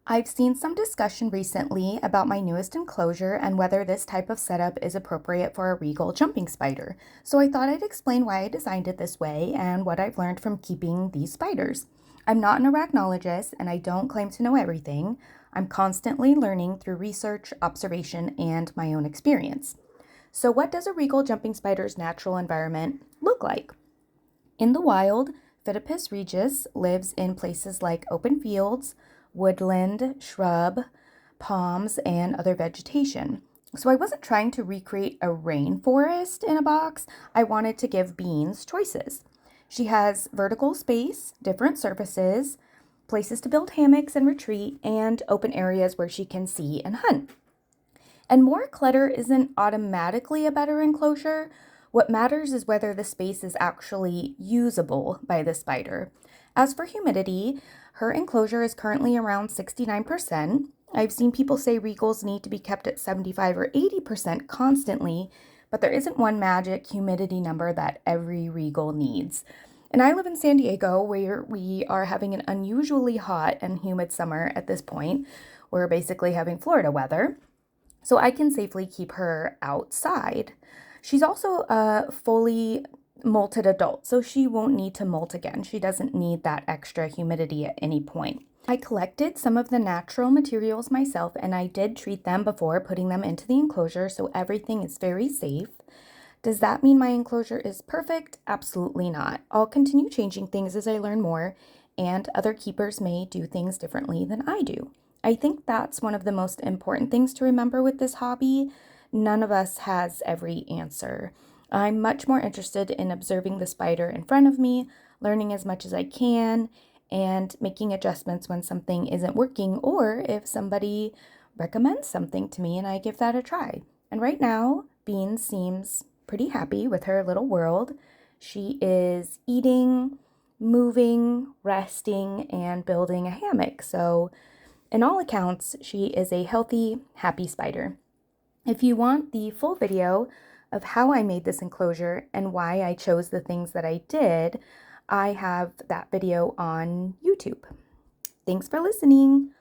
I've seen some discussion recently about my newest enclosure and whether this type of setup is appropriate for a regal jumping spider. So I thought I'd explain why I designed it this way and what I've learned from keeping these spiders. I'm not an arachnologist and I don't claim to know everything. I'm constantly learning through research, observation, and my own experience. So what does a regal jumping spider's natural environment look like? In the wild, Phidippus regius lives in places like open fields, woodland, shrub, palms, and other vegetation. So I wasn't trying to recreate a rainforest in a box. I wanted to give Beans choices. She has vertical space, different surfaces, places to build hammocks and retreat, and open areas where she can see and hunt. And more clutter isn't automatically a better enclosure. What matters is whether the space is actually usable by the spider. As for humidity, her enclosure is currently around 69%. I've seen people say regals need to be kept at 75 or 80% constantly, but there isn't one magic humidity number that every regal needs. And I live in San Diego, where we are having an unusually hot and humid summer at this point. We're basically having Florida weather, so I can safely keep her outside. She's also a fully molted adult, so she won't need to molt again. She doesn't need that extra humidity at any point. I collected some of the natural materials myself and I did treat them before putting them into the enclosure, so everything is very safe. Does that mean my enclosure is perfect? Absolutely not. I'll continue changing things as I learn more, and other keepers may do things differently than I do. I think that's one of the most important things to remember with this hobby. None of us has every answer. I'm much more interested in observing the spider in front of me, learning as much as I can, and making adjustments when something isn't working or if somebody recommends something to me and I give that a try. And right now, Beans seems pretty happy with her little world. She is eating, moving, resting, and building a hammock. So, in all accounts, she is a healthy, happy spider. If you want the full video of how I made this enclosure and why I chose the things that I did, I have that video on YouTube. Thanks for listening.